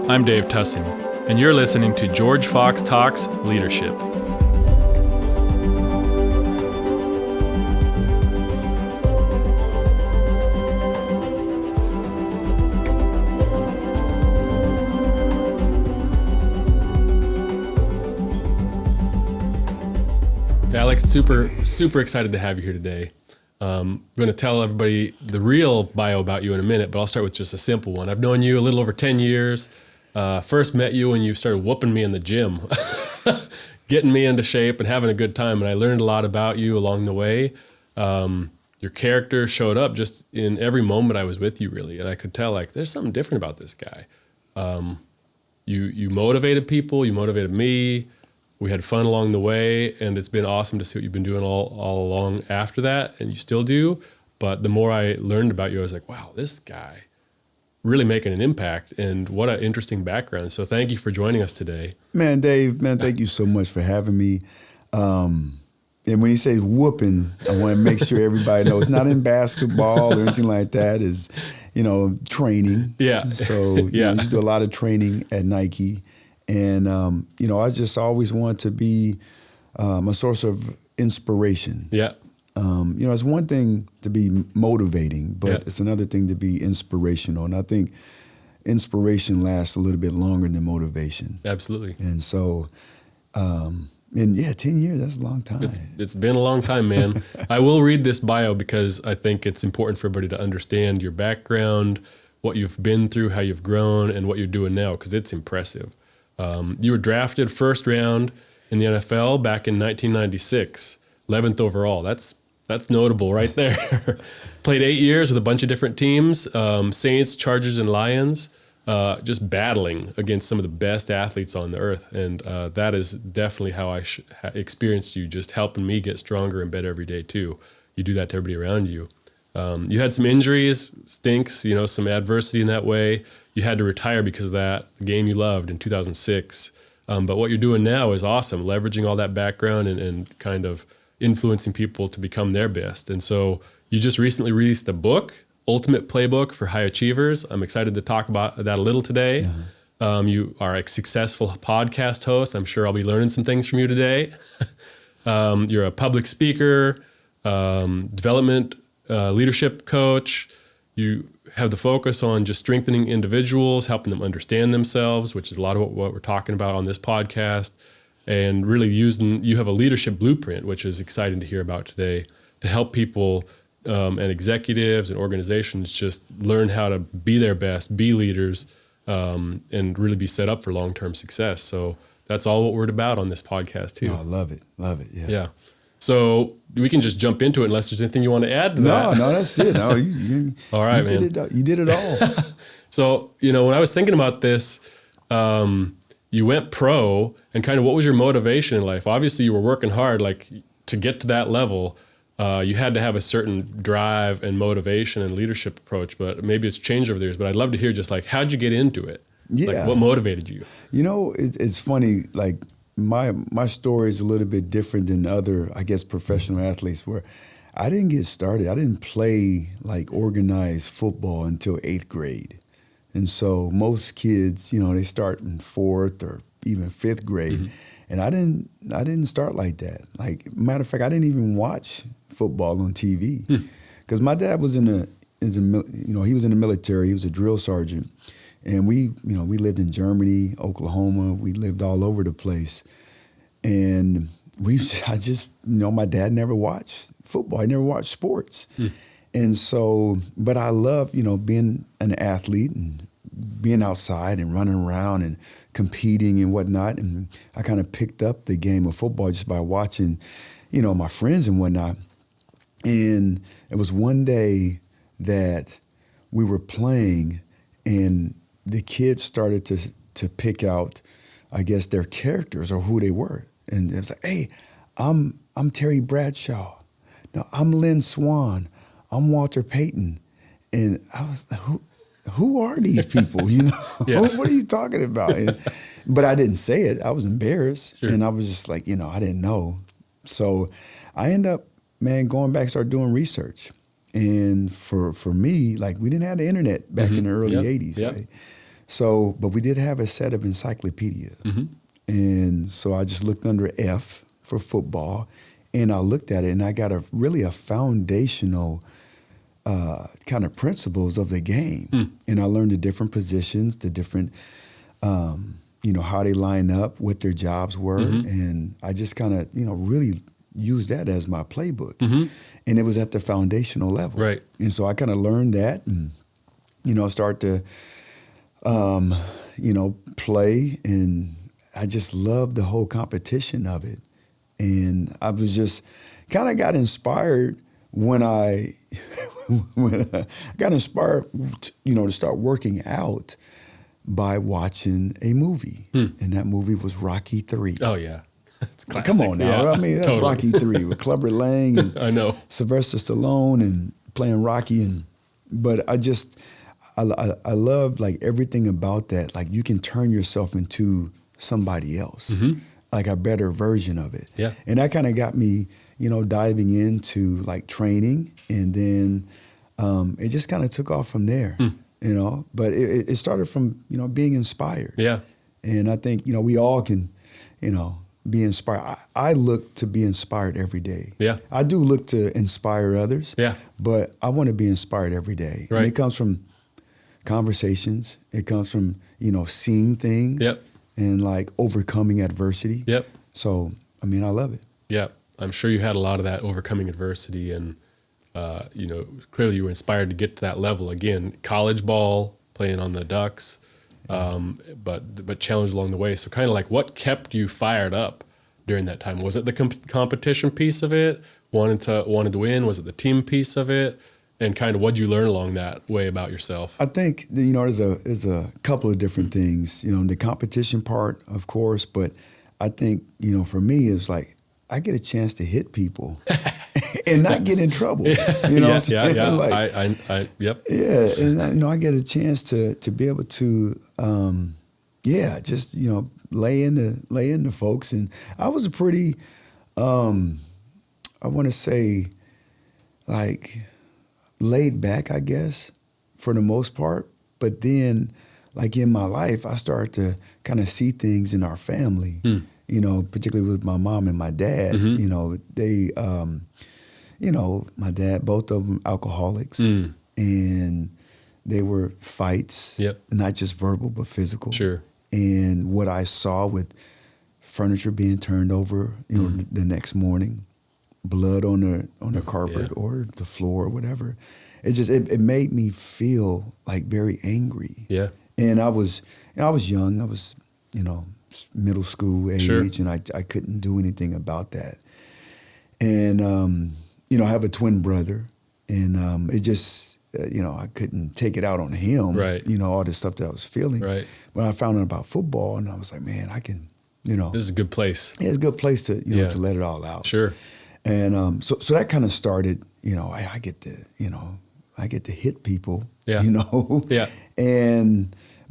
I'm Dave Tussing, and you're listening to George Fox Talks Leadership. Alex, super excited to have you here today. I'm going to tell everybody the real bio about you in a minute, but I'll start with just a simple one. I've known you a little over 10 years. First met you when you started whooping me in the gym, getting me into shape and having a good time. And I learned a lot about you along the way. Your character showed up just in every moment I was with you, really. And I could tell, like, there's something different about this guy. You motivated people. You motivated me. We had fun along the way, and it's been awesome to see what you've been doing all along after that, and you still do. But the more I learned about you, I was like, wow, this guy really making an impact, and what an interesting background. So thank you for joining us today. Man, Dave, thank you so much for having me. And when he says whooping, I want to make sure everybody knows it's not in basketball or anything like that. Is, training. Yeah. So yeah. I used to do a lot of training at Nike. And, I just always want to be a source of inspiration. Yeah. It's one thing to be motivating, but it's another thing to be inspirational. And I think inspiration lasts a little bit longer than motivation. Absolutely. And so, 10 years, that's a long time. It's been a long time, man. I will read this bio because I think it's important for everybody to understand your background, what you've been through, how you've grown, and what you're doing now, because it's impressive. You were drafted first round in the NFL back in 1996, 11th overall. That's notable right there. Played 8 years with a bunch of different teams, Saints, Chargers, and Lions, just battling against some of the best athletes on the earth. And that is definitely how I experienced you, just helping me get stronger and better every day too. You do that to everybody around you. You had some injuries, stinks, some adversity in that way. You had to retire because of that, the game you loved in 2006. But what you're doing now is awesome, leveraging all that background and kind of influencing people to become their best. And so you just recently released a book, Ultimate Playbook for High Achievers. I'm excited to talk about that a little today. Uh-huh. You are a successful podcast host. I'm sure I'll be learning some things from you today. You're a public speaker, development leadership coach. You have the focus on just strengthening individuals, helping them understand themselves, which is a lot of what we're talking about on this podcast, and really you have a leadership blueprint, which is exciting to hear about today, to help people and executives and organizations just learn how to be their best, be leaders, and really be set up for long-term success. So that's all what we're about on this podcast too. Oh, I love it. Yeah. So we can just jump into it unless there's anything you want to add to that. No, that's it. No, you all right, man. You did it all. So, when I was thinking about this, you went pro, and kind of what was your motivation in life? Obviously, you were working hard, like to get to that level. You had to have a certain drive and motivation and leadership approach, but maybe it's changed over the years. But I'd love to hear just like, how'd you get into it? Yeah. Like, what motivated you? It's funny, like, my story is a little bit different than other, I guess, professional athletes, where I didn't get started. I didn't play like organized football until 8th grade. And so most kids, they start in 4th or even 5th grade. Mm-hmm. And I didn't start like that. Like, matter of fact, I didn't even watch football on TV because my dad was he was in the military. He was a drill sergeant. And we lived in Germany, Oklahoma. We lived all over the place. And my dad never watched football. He never watched sports. And so, but I love, being an athlete and being outside and running around and competing and whatnot. And I kind of picked up the game of football just by watching, my friends and whatnot. And it was one day that we were playing, and the kids started to pick out, I guess, their characters or who they were. And it was like, hey, I'm Terry Bradshaw. No, I'm Lynn Swan. I'm Walter Payton. And I was like, who are these people? Yeah. What are you talking about? But I didn't say it. I was embarrassed. Sure. And I was just like, I didn't know. So I ended up, going back, start doing research. And for me, like, we didn't have the internet back in the early 80s, right? So, but we did have a set of encyclopedia. And so I just looked under F for football, and I looked at it, and I got a foundational kind of principles of the game. And I learned the different positions, the different, how they line up, what their jobs were. And I just kind of, really used that as my playbook. And it was at the foundational level. Right. And so I kind of learned that and, start to, play. And I just loved the whole competition of it. And I was just kind of got inspired when I got inspired, to start working out by watching a movie. And that movie was Rocky III. Oh, yeah. It's classic. Come on now. Yeah, I mean, that's totally. Rocky III with Clubber Lang and I know. Sylvester Stallone and playing Rocky. But I love like everything about that. Like you can turn yourself into somebody else, like a better version of it. Yeah. And that kind of got me, diving into like training. And then it just kind of took off from there, But it started from, being inspired. Yeah. And I think, we all can, be inspired. I look to be inspired every day. Yeah. I do look to inspire others. Yeah. But I want to be inspired every day. Right. And it comes from conversations. It comes from, seeing things. Yep. And like overcoming adversity. Yep. So, I mean, I love it. Yeah. I'm sure you had a lot of that overcoming adversity and, clearly you were inspired to get to that level. Again, college ball, playing on the Ducks, but challenged along the way. So kind of like what kept you fired up during that time? Was it the competition piece of it, wanted to win? Was it the team piece of it? And kind of what'd you learn along that way about yourself? I think, there's a couple of different things, the competition part, of course, but I think, for me, it's like I get a chance to hit people and not get in trouble. Yeah. Like, Yep. Yeah, and I get a chance to be able to, just lay into folks, and I was a pretty, I want to say, like laid back, I guess, for the most part. But then, like in my life, I started to kind of see things in our family. Particularly with my mom and my dad. They, my dad, both of them alcoholics, and they were fights. Yep. Not just verbal but physical. Sure. And what I saw with furniture being turned over, the next morning, blood on the carpet or the floor or whatever, it made me feel like very angry. Yeah. And I was young. I was, middle school age, Sure. and I couldn't do anything about that. And I have a twin brother, and it just I couldn't take it out on him. Right. All the stuff that I was feeling. Right. When I found out about football, and I was like, man, I can. This is a good place. It's a good place to to let it all out. Sure. And so that kind of started. I get to hit people. Yeah. Yeah.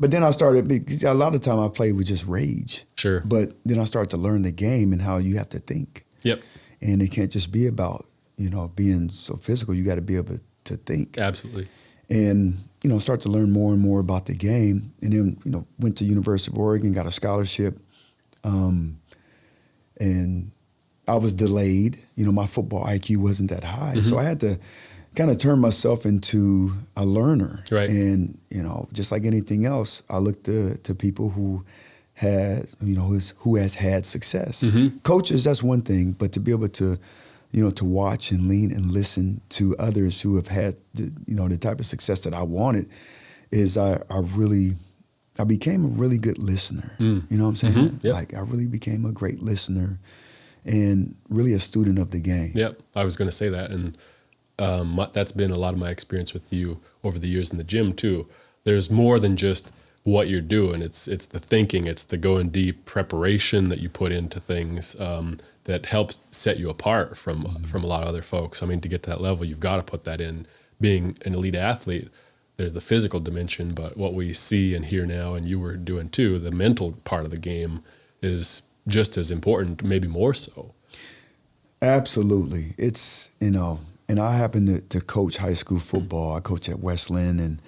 But then I started, because a lot of time I played with just rage. Sure. But then I started to learn the game and how you have to think. Yep. And it can't just be about, being so physical. You got to be able to think. Absolutely. And, start to learn more and more about the game. And then, went to University of Oregon, got a scholarship. And I was delayed. My football IQ wasn't that high. So I had to kind of turn myself into a learner. Right. And, just like anything else, I look to people who who has had success. Coaches, that's one thing, but to be able to, to watch and lean and listen to others who have had the type of success that I wanted is I became a really good listener. You know what I'm saying? Yep. Like I really became a great listener and really a student of the game. Yep. I was going to say that. And that's been a lot of my experience with you over the years in the gym too. There's more than just what you're doing. It's the thinking, it's the going deep preparation that you put into things that helps set you apart from a lot of other folks. I mean, to get to that level, you've got to put that in. Being an elite athlete, there's the physical dimension, but what we see and hear now, and you were doing too, the mental part of the game is just as important, maybe more so. Absolutely. It's, and I happen to coach high school football. I coach at Westland,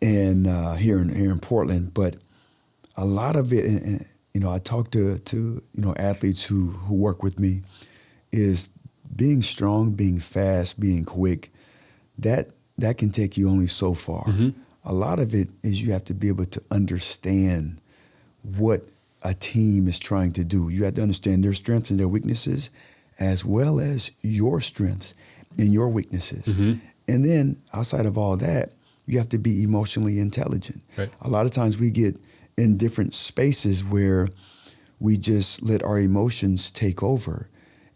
and here in Portland. But a lot of it, and I talk to athletes who work with me, is being strong, being fast, being quick. That can take you only so far. Mm-hmm. A lot of it is you have to be able to understand what a team is trying to do. You have to understand their strengths and their weaknesses, as well as your strengths and your weaknesses. Mm-hmm. And then outside of all that, you have to be emotionally intelligent. Right. A lot of times we get in different spaces where we just let our emotions take over,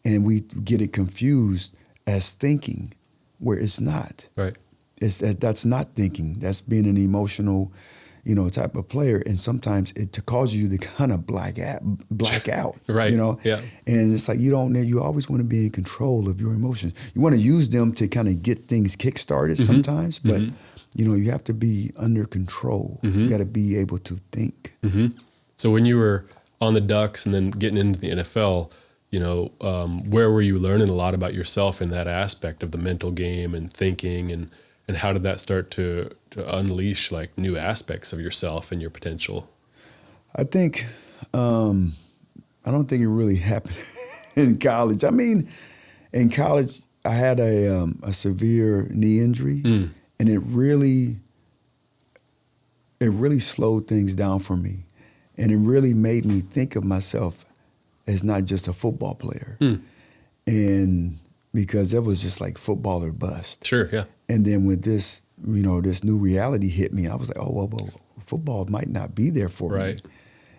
and we get it confused as thinking, where it's not. Right. That's not thinking. That's being an emotional, type of player. And sometimes it causes you to kind of black out. Right. Yeah. And it's like you always want to be in control of your emotions. You want to use them to kind of get things kick-started sometimes, but you have to be under control. You got to be able to think. So when you were on the Ducks and then getting into the NFL, where were you learning a lot about yourself in that aspect of the mental game and thinking, and how did that start to unleash like new aspects of yourself and your potential? I think, I don't think it really happened in college. I mean, in college, I had a severe knee injury, and it really slowed things down for me. And it really made me think of myself as not just a football player. And because that was just like football or bust. Sure, yeah. And then with this, this new reality hit me, I was like, oh, well, football might not be there for me.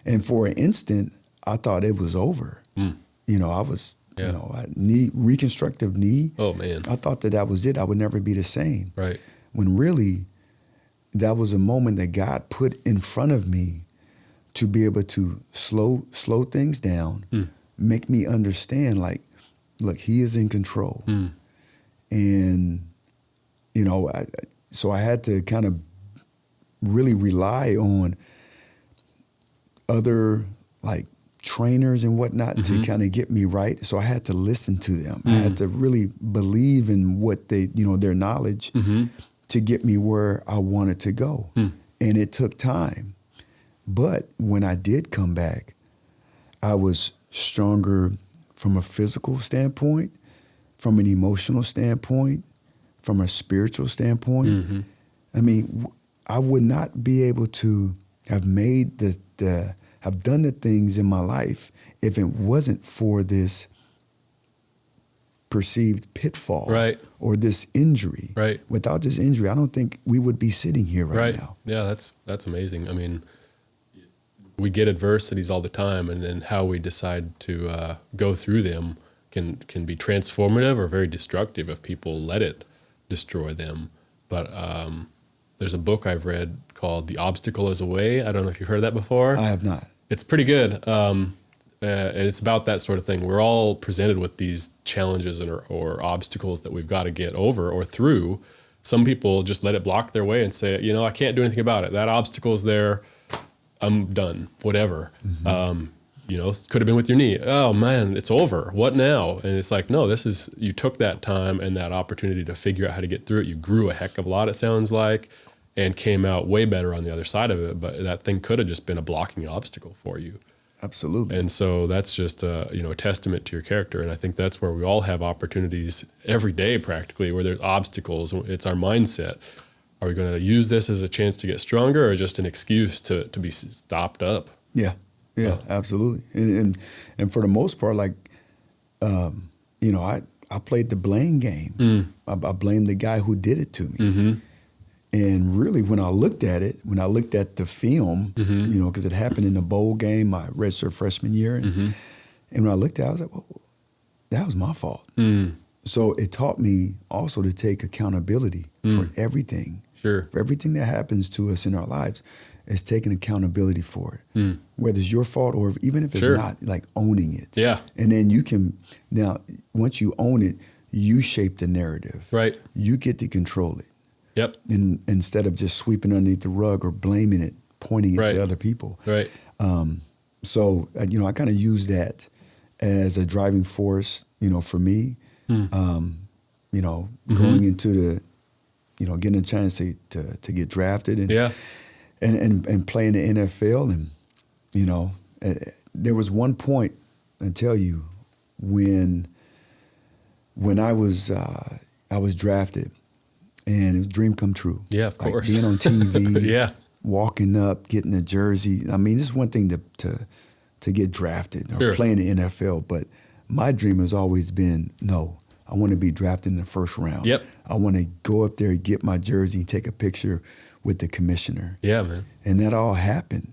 And for an instant, I thought it was over. I was, reconstructive knee. Oh, man. I thought that was it. I would never be the same. Right. When really, that was a moment that God put in front of me to be able to slow things down, make me understand, like, look, he is in control. And, so I had to kind of really rely on other, like, trainers and whatnot to kind of get me right. So I had to listen to them. I had to really believe in what they, their knowledge to get me where I wanted to go. And it took time. But when I did come back, I was stronger from a physical standpoint, from an emotional standpoint, from a spiritual standpoint. I mean, I would not be able to have made have done the things in my life if it wasn't for this perceived pitfall, or this injury. Right. Without this injury, I don't think we would be sitting here right now. Yeah, that's amazing. I mean, we get adversities all the time, and then how we decide to go through them can be transformative or very destructive if people let it destroy them. But there's a book I've read called "The Obstacle Is a Way." I don't know if you've heard that before. I have not. It's pretty good. And it's about that sort of thing. We're all presented with these challenges or obstacles that we've got to get over or through. Some people just let it block their way and say, I can't do anything about it. That obstacle is there. I'm done, whatever. Could have been with your knee. Oh man, it's over. What now? And it's like, no, you took that time and that opportunity to figure out how to get through it. You grew a heck of a lot, it sounds like, and came out way better on the other side of it. But that thing could have just been a blocking obstacle for you. Absolutely. And so that's just a testament to your character. And I think that's where we all have opportunities every day, practically, where there's obstacles. It's our mindset. Are we going to use this as a chance to get stronger, or just an excuse to be stopped up? Yeah, absolutely. And for the most part, like, I played the blame game. I blamed the guy who did it to me. And really, when I looked at the film, because it happened in the bowl game, my redshirt freshman year, and when I looked at it, I was like, well, that was my fault. So it taught me also to take accountability for everything. Sure. For everything that happens to us in our lives, is taking accountability for it. Whether it's your fault or even if it's not, like owning it. Yeah. And then now, once you own it, you shape the narrative. Right. You get to control it. Yep. And instead of just sweeping underneath the rug or blaming it, pointing it to other people. Right. So, I kind of use that as a driving force, for me, going into getting a chance to get drafted and Yeah. and play in the NFL. And, there was one point, I tell you, when I was drafted, and it was a dream come true. Yeah, of Like course. being on TV, Yeah. walking up, getting a jersey. I mean, this is one thing to get drafted or Sure. play in the NFL, but my dream has always been, no, I want to be drafted in the first round. Yep. I want to go up there, get my jersey, take a picture with the commissioner. Yeah, man. And that all happened.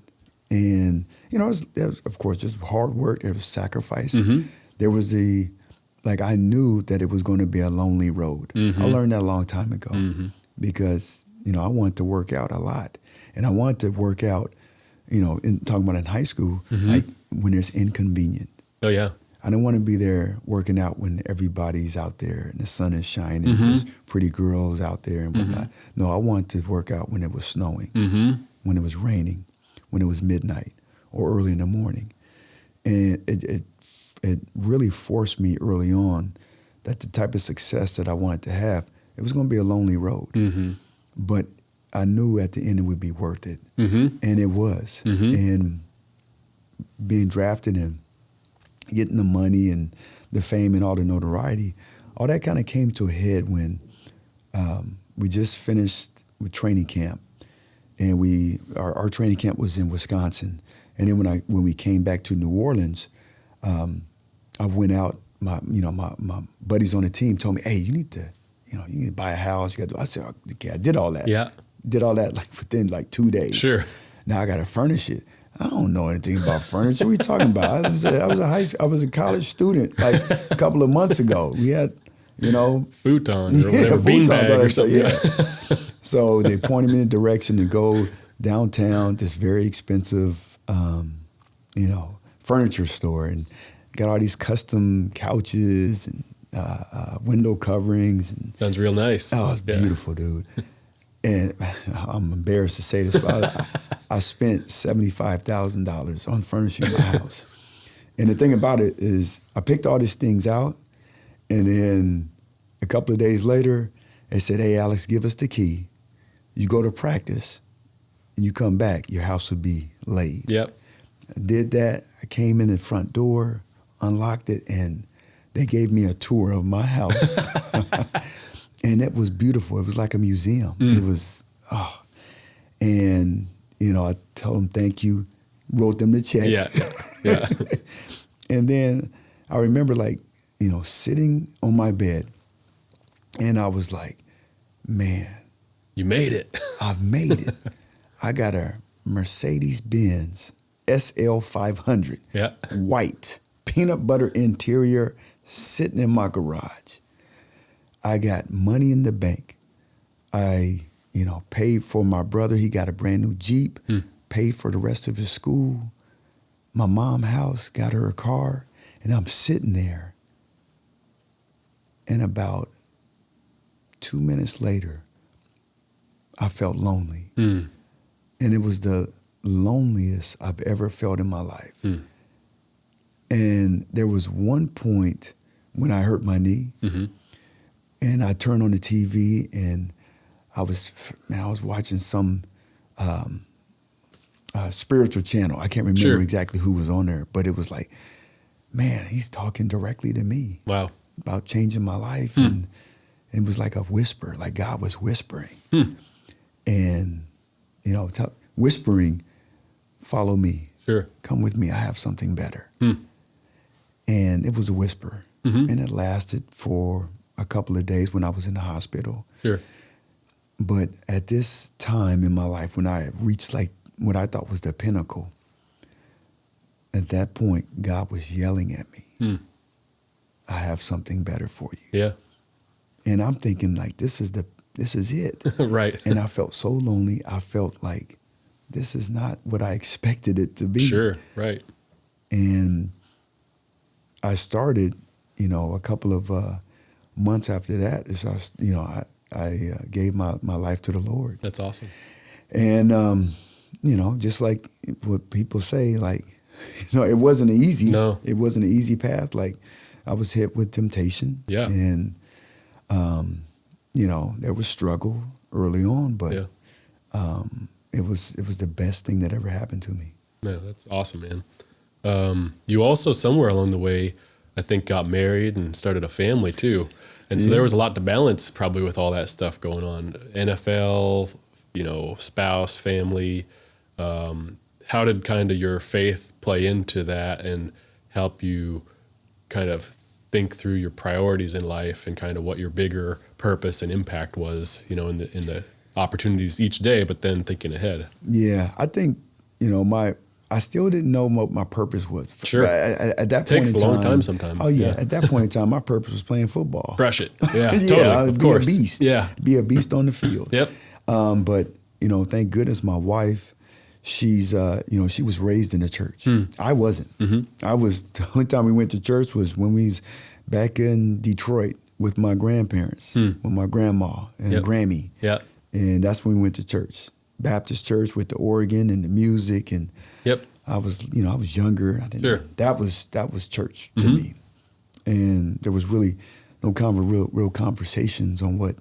And, it was, of course, just hard work. There was sacrifice. Mm-hmm. There was I knew that it was going to be a lonely road. Mm-hmm. I learned that a long time ago because, I wanted to work out a lot. And I wanted to work out, talking about in high school, like when it's inconvenient. Oh, yeah. I don't want to be there working out when everybody's out there and the sun is shining, there's pretty girls out there and whatnot. No, I wanted to work out when it was snowing, when it was raining, when it was midnight or early in the morning. And it really forced me early on that the type of success that I wanted to have, it was going to be a lonely road. But I knew at the end it would be worth it. And it was. And being drafted and getting the money and the fame and all the notoriety, all that kind of came to a head when we just finished with training camp. And our training camp was in Wisconsin. And then when we came back to New Orleans, I went out. My buddies on the team told me, "Hey, you need to buy a house. You got to." I said, "Okay, I did all that. Yeah. Did all that within 2 days. Sure. Now I got to furnish it. I don't know anything about furniture. What are you talking about? I was a college student a couple of months ago. We had, Futon or whatever, beanbag or something. Yeah. So they pointed me in a direction to go downtown, this very expensive, furniture store, and got all these custom couches and window coverings. And Sounds real nice. oh, it's beautiful, dude. And I'm embarrassed to say this, but I spent $75,000 on furnishing my house. And the thing about it is I picked all these things out, and then a couple of days later, they said, "Hey, Alex, give us the key. You go to practice, and you come back, your house will be laid." Yep. I did that. I came in the front door, unlocked it, and they gave me a tour of my house. And it was beautiful. It was like a museum. It was, and, I told them thank you, wrote them the check. Yeah. And then I remember sitting on my bed, and I was like, man. You made it. I've made it. I got a Mercedes-Benz SL 500, Yeah. white, peanut butter interior, sitting in my garage. I got money in the bank. I, paid for my brother. He got a brand new Jeep, paid for the rest of his school. My mom's house, got her a car, and I'm sitting there. And about 2 minutes later, I felt lonely. And it was the loneliest I've ever felt in my life. And there was one point when I hurt my knee, and I turned on the TV, and I was watching some spiritual channel. I can't remember exactly who was on there, but it was like, man, he's talking directly to me. Wow. About changing my life. And it was like a whisper, like God was whispering. And, whispering, follow me. Sure. Come with me. I have something better. And it was a whisper. And it lasted for a couple of days when I was in the hospital. Sure. But at this time in my life, when I reached what I thought was the pinnacle, at that point, God was yelling at me. I have something better for you. Yeah. And I'm thinking this is it. Right. And I felt so lonely. I felt like this is not what I expected it to be. Sure. Right. And I started, a couple of months after that, I gave my life to the Lord. That's awesome. And, just like what people say, it wasn't easy. No. It wasn't an easy path. I was hit with temptation. Yeah. And there was struggle early on, but Yeah. it was the best thing that ever happened to me. Yeah, that's awesome, man. You also somewhere along the way, I think, got married and started a family too. And so there was a lot to balance probably with all that stuff going on. NFL, spouse, family. How did kind of your faith play into that and help you kind of think through your priorities in life and kind of what your bigger purpose and impact was, in the opportunities each day, but then thinking ahead? Yeah, I think, I still didn't know what my purpose was. Sure. At that point Takes in a long time time sometimes. Oh yeah. At that point in time, my purpose was playing football. Crush it. Yeah, Yeah, totally. Of be course. a beast. Yeah. Be a beast on the field. Yep. But thank goodness my wife, she's she was raised in the church. I wasn't. I was, the only time we went to church was when we was back in Detroit with my grandparents, with my grandma and Grammy. Yeah. And that's when we went to church. Baptist church with the organ and the music, and I was younger. I didn't. Sure. That was church to me, and there was really no real conversations on what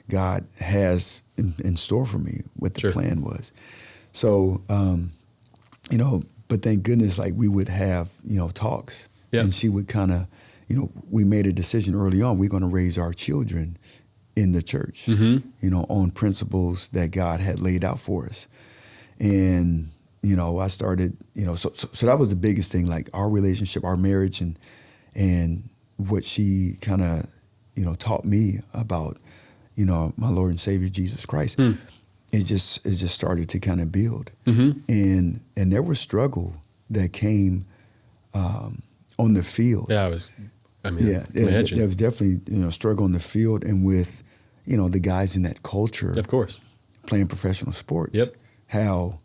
God has in store for me, what the plan was. So but thank goodness, like we would have talks, and she would kind of we made a decision early on. We're going to raise our children in the church, on principles that God had laid out for us. And, I started, so that was the biggest thing, like our relationship, our marriage, and what she kind of, taught me about, my Lord and Savior, Jesus Christ. It just started to kind of build. And there was struggle that came on the field. Yeah, imagine. There was definitely struggle on the field and with the guys in that culture. Of course. Playing professional sports. Yep. How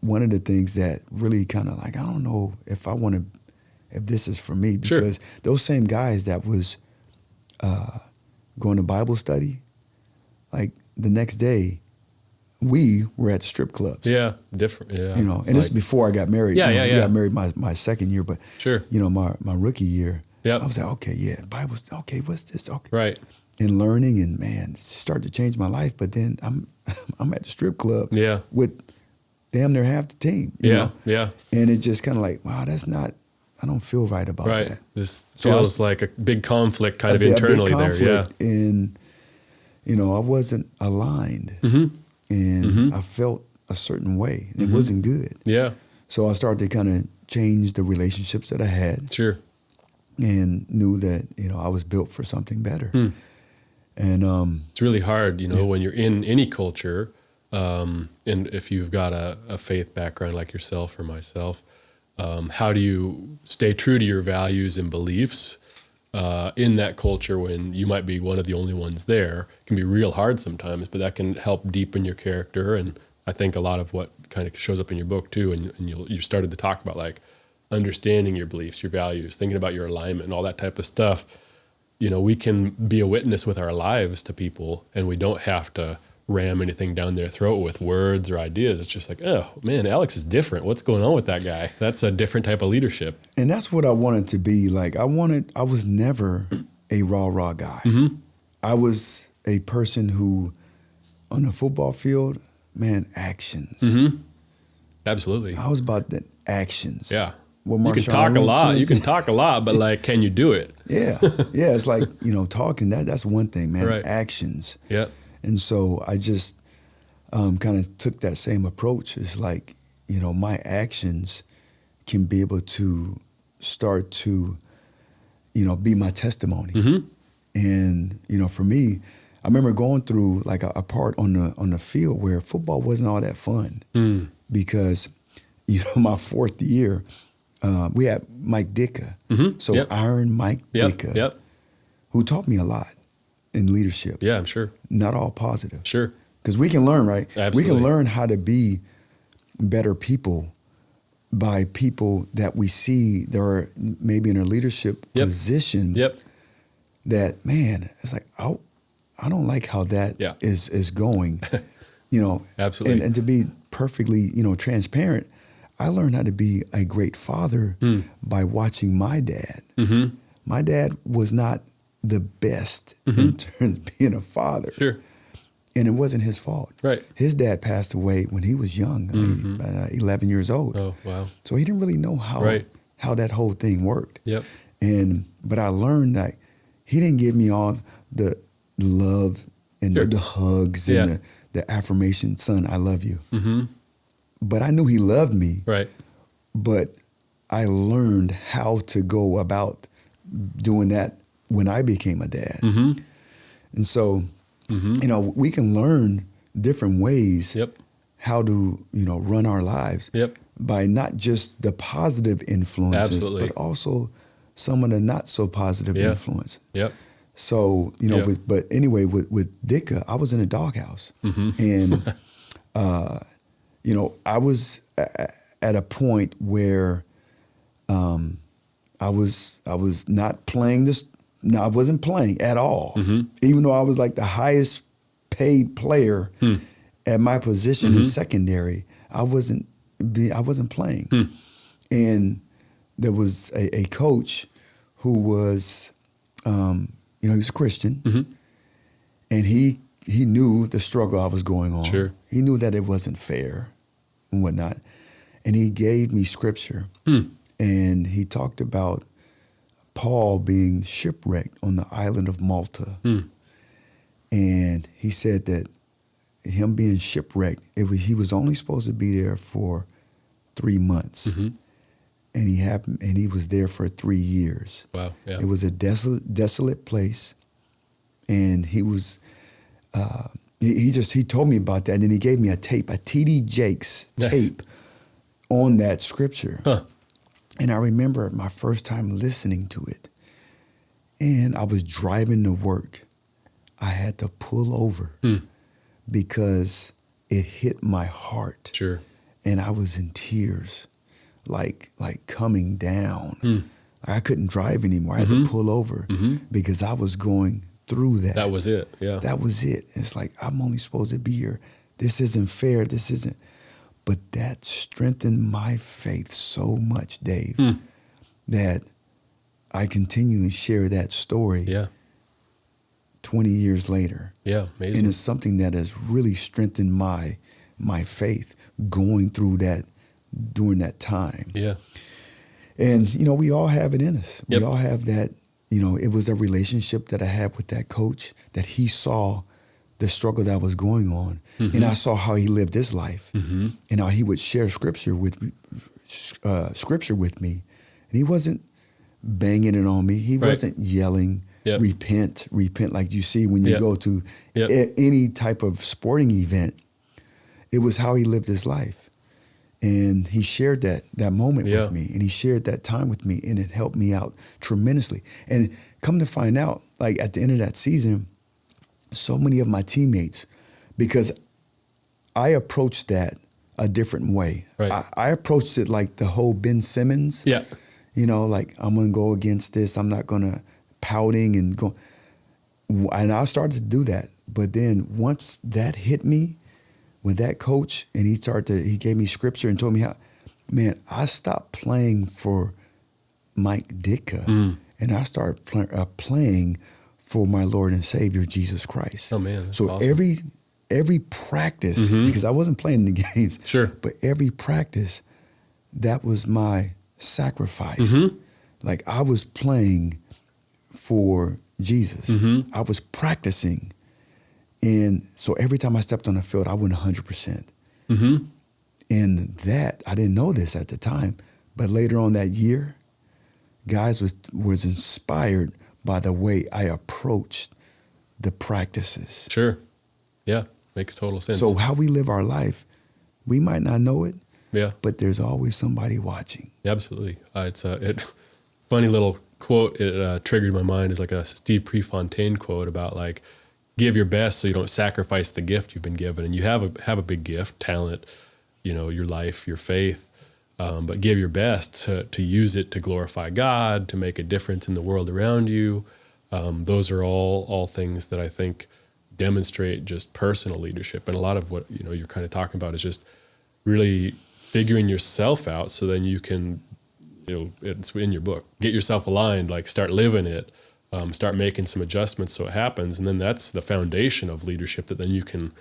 one of the things that really kind of like, I don't know if this is for me, because those same guys that was going to Bible study, like the next day, we were at the strip clubs. Yeah, different. Yeah, and this is before I got married. Yeah. We got married my second year, but my rookie year, I was like, okay, Bible's okay. What's this? Okay, right. And learning, and man, it started to change my life. But then I'm at the strip club, with damn near half the team. You know? And it's just kind of like, wow, that's not. I don't feel right about that. This feels like a big conflict, kind of internally there. Yeah, and I wasn't aligned. And I felt a certain way, and it wasn't good. Yeah. So I started to kind of change the relationships that I had. Sure. And knew that, I was built for something better. And it's really hard, when you're in any culture, and if you've got a faith background like yourself or myself, how do you stay true to your values and beliefs in that culture when you might be one of the only ones there? It can be real hard sometimes, but that can help deepen your character. And I think a lot of what kind of shows up in your book too, and you started to talk about like understanding your beliefs, your values, thinking about your alignment and all that type of stuff. We can be a witness with our lives to people, and we don't have to ram anything down their throat with words or ideas. It's just like, oh man, Alex is different. What's going on with that guy? That's a different type of leadership. And that's what I wanted to be. Like I was never a rah guy. I was a person who, on the football field, man, actions. Absolutely. I was about the actions. Yeah. You can talk a lot. You can talk a lot, but like, can you do it? Yeah. It's like, talking, that's one thing, man. Right. Actions. Yeah. And so I just kind of took that same approach. It's like, my actions can be able to start to, be my testimony. And, for me, I remember going through like a part on the field where football wasn't all that fun because, my fourth year, we had Mike Ditka. So Iron Mike Ditka, who taught me a lot in leadership. Yeah, I'm sure. Not all positive. Sure. Because we can learn, right? Absolutely. We can learn how to be better people by people that we see that are maybe in a leadership position. That, man, it's like, oh, I don't like how that is going. Absolutely. And to be perfectly, transparent, I learned how to be a great father by watching my dad. My dad was not the best in terms of being a father. Sure. And it wasn't his fault. Right. His dad passed away when he was young, 11 years old. Oh, wow. So he didn't really know how that whole thing worked. Yep. But I learned that he didn't give me all the love and the hugs and the affirmation, son, I love you. Mm-hmm. But I knew he loved me. Right. But I learned how to go about doing that when I became a dad. Mm-hmm. And so, we can learn different ways how to, run our lives by not just the positive influences, but also some of the not so positive influence. Yep. So, but anyway, with Dicka, I was in a doghouse. And, I was at a point where I was not playing this. No, I wasn't playing at all. Even though I was like the highest paid player at my position in secondary, I wasn't playing. And there was a coach who was, he was a Christian, and he knew the struggle I was going on. Sure. He knew that it wasn't fair and whatnot, and he gave me scripture, and he talked about Paul being shipwrecked on the island of Malta. And he said that him being shipwrecked, he was only supposed to be there for 3 months. And he was there for 3 years. Wow. Yeah. It was a desolate place. And he was, he told me about that. And then he gave me a tape, a T.D. Jakes tape on that scripture. And I remember my first time listening to it. And I was driving to work. I had to pull over because it hit my heart. Sure. And I was in tears, like coming down. I couldn't drive anymore. I had to pull over because I was going through that. That was it. Yeah. That was it. It's like, I'm only supposed to be here. This isn't fair. This isn't. But that strengthened my faith so much, Dave, that I continually share that story 20 years later. Yeah, amazing. And it's something that has really strengthened my faith going through that during that time. Yeah. And, we all have it in us. Yep. We all have that, it was a relationship that I had with that coach, that he saw the struggle that was going on. And I saw how he lived his life and how he would share scripture with me. And he wasn't banging it on me. He wasn't yelling, repent, like you see when you go to any type of sporting event. It was how he lived his life. And he shared that moment with me, and he shared that time with me, and it helped me out tremendously. And come to find out, like at the end of that season, so many of my teammates, because I approached that a different way. Right. I approached it like the whole Ben Simmons. Yeah. Like I'm going to go against this. I'm not going to pouting and go. And I started to do that. But then once that hit me with that coach, and he gave me scripture and told me how, man, I stopped playing for Mike Ditka and I started playing for my Lord and Savior, Jesus Christ. Oh man. That's so awesome. every practice, because I wasn't playing in the games, Sure. but every practice, that was my sacrifice. Like I was playing for Jesus. I was practicing. And so every time I stepped on the field, I went 100%. And that, I didn't know this at the time, but later on that year, guys was inspired by the way I approached the practices. Sure. Yeah. Makes total sense. So how we live our life, we might not know it, but there's always somebody watching. Absolutely. It's funny little quote. It triggered my mind. Is like a Steve Prefontaine quote about like, give your best so you don't sacrifice the gift you've been given. And you have a big gift, talent, your life, your faith, but give your best to use it to glorify God, to make a difference in the world around you. Those are all things that I think demonstrate just personal leadership. And a lot of what you're kind of talking about is just really figuring yourself out, so then you can, it's in your book, get yourself aligned, like start living it, start making some adjustments so it happens. And then that's the foundation of leadership that then you can,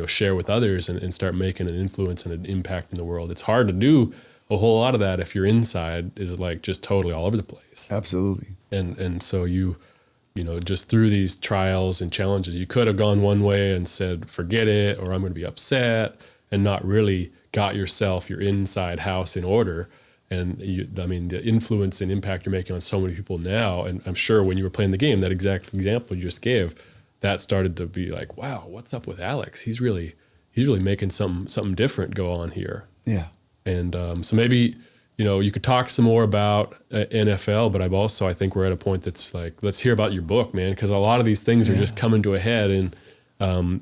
share with others and start making an influence and an impact in the world. It's hard to do a whole lot of that if your inside is like just totally all over the place. Absolutely. And so just through these trials and challenges, you could have gone one way and said, forget it, or I'm going to be upset, and not really got your inside house in order. And the influence and impact you're making on so many people now, and I'm sure when you were playing the game, that exact example you just gave, that started to be like, wow, what's up with Alex? He's really making something different go on here. Yeah. And so maybe, you could talk some more about NFL, but I think we're at a point that's like, let's hear about your book, man, because a lot of these things are just coming to a head, and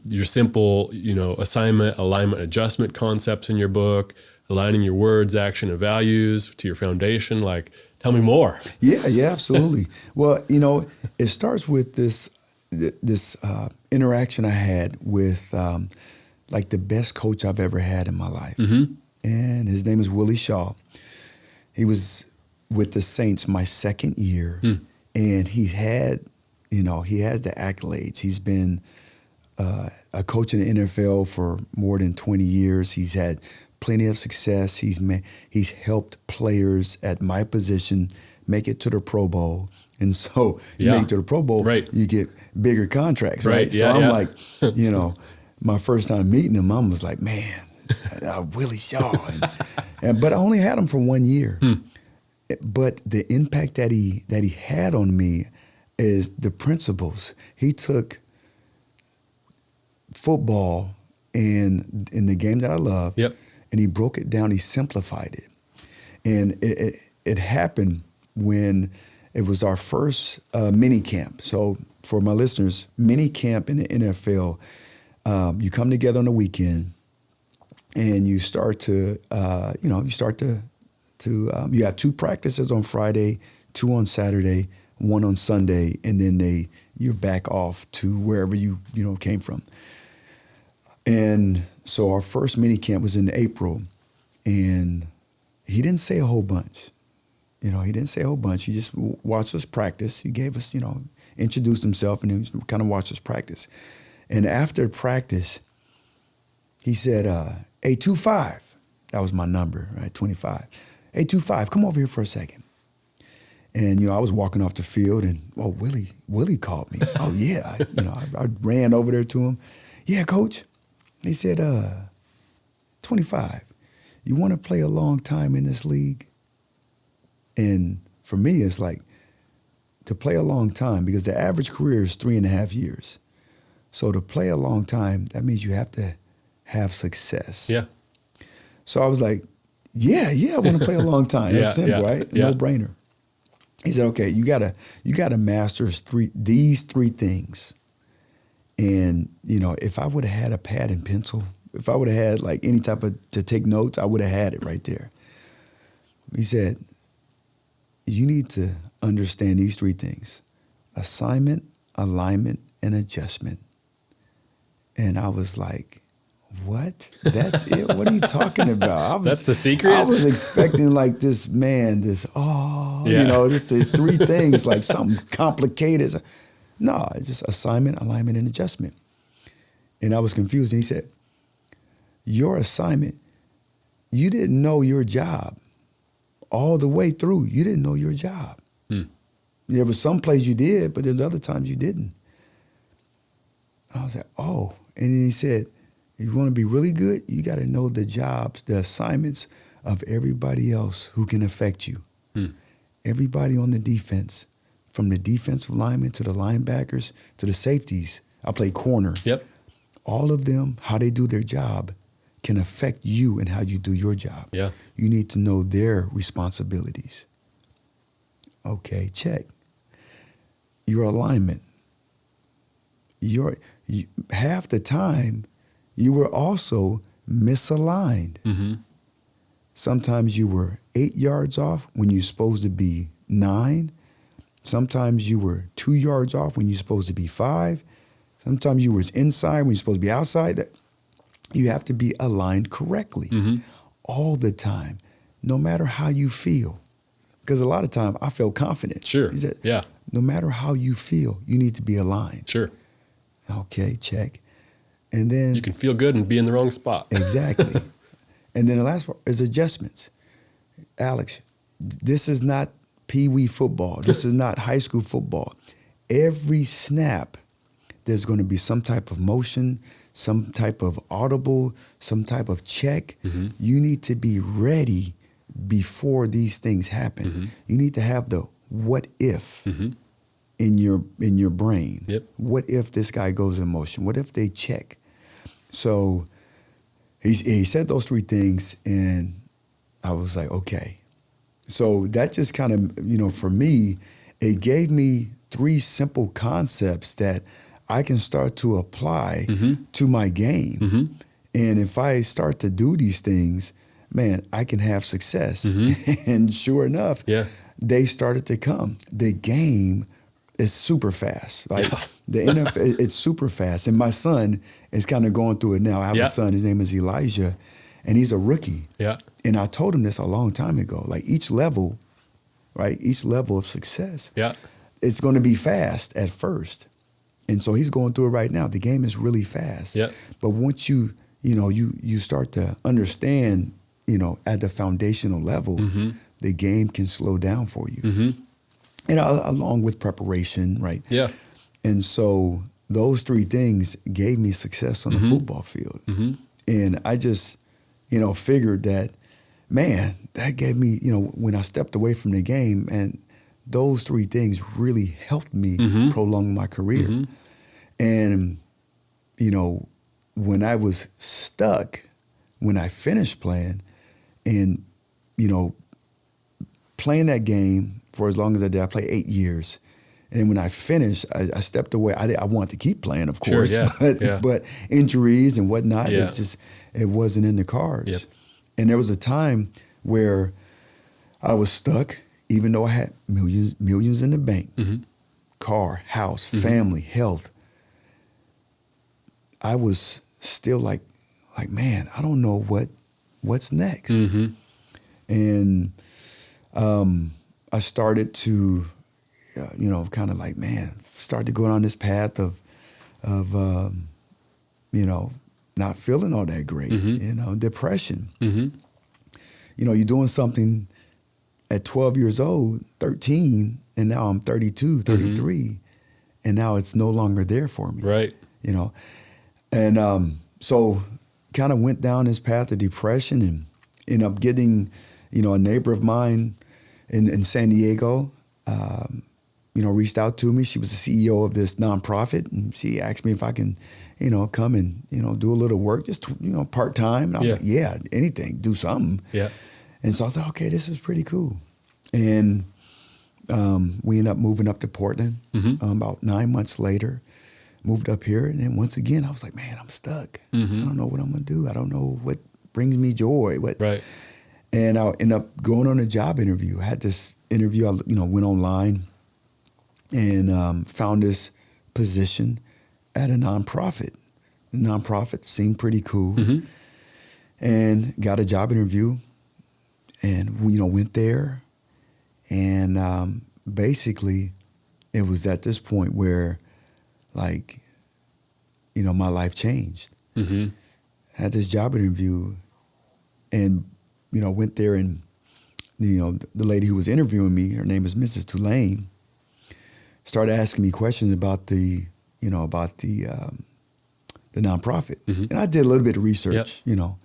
your simple, assignment, alignment, adjustment concepts in your book, aligning your words, action, and values to your foundation. Like, tell me more. Yeah, absolutely. Well, it starts with this interaction I had with like the best coach I've ever had in my life. Mm-hmm. And his name is Willie Shaw. He was with the Saints my second year, and he has the accolades. He's been a coach in the NFL for more than 20 years. He's had plenty of success. He's helped players at my position make it to the Pro Bowl. And so you make it to the Pro Bowl, right, you get bigger contracts, right? Yeah, so I'm like, my first time meeting him, I was like, man, Willie Shaw. But I only had him for 1 year. But the impact that he had on me is the principles. He took football in the game that I love, and he broke it down. He simplified it. And it happened when it was our first mini camp. So for my listeners, mini camp in the NFL, you come together on the weekend, and you start to, you have 2 practices on Friday, 2 on Saturday, 1 on Sunday, and then you're back off to wherever you came from. And so our first mini camp was in April, and he didn't say a whole bunch. He didn't say a whole bunch. He just watched us practice. He gave us, introduced himself, and he kind of watched us practice. And after practice, he said, hey, 25. That was my number, right? 25. Hey, 25, come over here for a second. And, I was walking off the field, and, Willie called me. Oh, yeah. I ran over there to him. Yeah, coach. He said, 25, you want to play a long time in this league? And for me, it's like to play a long time, because the average career is 3.5 years. So to play a long time, that means you have to have success. Yeah. So I was like, yeah, I want to play a long time. It's simple, right? No brainer. He said, okay, you gotta master these three things. And, if I would have had a pad and pencil, if I would have had like any type of to take notes, I would have had it right there. He said, you need to understand these 3 things: assignment, alignment, and adjustment. And I was like, what? That's it? What are you talking about? That's the secret? I was expecting like just the 3 things, like something complicated. No, it's just assignment, alignment, and adjustment. And I was confused. And he said, your assignment, you didn't know your job all the way through. You didn't know your job. There was some place you did, but there's other times you didn't. I was like, oh. And then he said, if you want to be really good, you got to know the jobs, the assignments of everybody else who can affect you. Everybody on the defense, from the defensive linemen to the linebackers to the safeties. I play corner. Yep. All of them, how they do their job can affect you and how you do your job. Yeah. You need to know their responsibilities. Okay, check. Your alignment. Half the time, you were also misaligned. Sometimes you were 8 yards off when you're supposed to be 9. Sometimes you were 2 yards off when you're supposed to be 5. Sometimes you were inside when you're supposed to be outside. You have to be aligned correctly all the time, no matter how you feel. Because a lot of time I felt confident. Sure. He said, no matter how you feel, you need to be aligned. Sure. Okay, check. And then You can feel good and be in the wrong spot. exactly. And then the last part is adjustments. Alex, this is not pee-wee football. This is not high school football. Every snap, there's going to be some type of motion, some type of audible, some type of check. Mm-hmm. You need to be ready before these things happen. Mm-hmm. You need to have the what if Mm-hmm. in your brain. Yep. What if this guy goes in motion? What if they check? So he said those three things, and I was like, okay. So that just kind of, for me, it gave me three simple concepts that I can start to apply to my game. Mm-hmm. And if I start to do these things, man, I can have success. Mm-hmm. And sure enough, Yeah. they started to come. The game is super fast. Like Yeah. the NFL, it's super fast. And my son is kind of going through it now. I have Yeah. a son, his name is Elijah, and he's a rookie. Yeah. And I told him this a long time ago. Like each level, right? Each level of success, Yeah. it's going to be fast at first. And so he's going through it right now. The game is really fast. Yeah. But once you start to understand, at the foundational level, the game can slow down for you. Mm-hmm. And along with preparation, right? Yeah. And so those three things gave me success on the football field. Mm-hmm. And I just, figured that, man, that gave me, when I stepped away from the game, and those three things really helped me prolong my career. Mm-hmm. And, when I was stuck, when I finished playing and, playing that game for as long as I did, I played 8 years. And when I finished, I stepped away. I wanted to keep playing, of course, Sure, yeah. but injuries and whatnot, Yeah. it wasn't in the cards. Yep. And there was a time where I was stuck, even though I had millions in the bank, car, house, family, health. I was still like, man, I don't know what's next. Mm-hmm. And I started to, kind of like, man, started to go down this path of not feeling all that great, depression. Mm-hmm. You're doing something at 12 years old, 13, and now I'm 32, 33, and now it's no longer there for me. Right. And so kind of went down this path of depression and ended up getting, a neighbor of mine in San Diego, reached out to me. She was the CEO of this nonprofit, and she asked me if I can, come and, do a little work, just, part-time. And I was like, yeah, anything, do something. Yeah. And so I thought, okay, this is pretty cool. And we ended up moving up to Portland about 9 months later. Moved up here, and then once again, I was like, man, I'm stuck. I don't know what I'm going to do. I don't know what brings me joy. Right. And I ended up going on a job interview. I had this interview, I went online and found this position at a nonprofit. The nonprofit seemed pretty cool. And got a job interview and, went there. And basically, it was at this point where, my life changed. Had this job interview and, went there and, the lady who was interviewing me, her name is Mrs. Tulane, started asking me questions about the nonprofit. And I did a little bit of research, and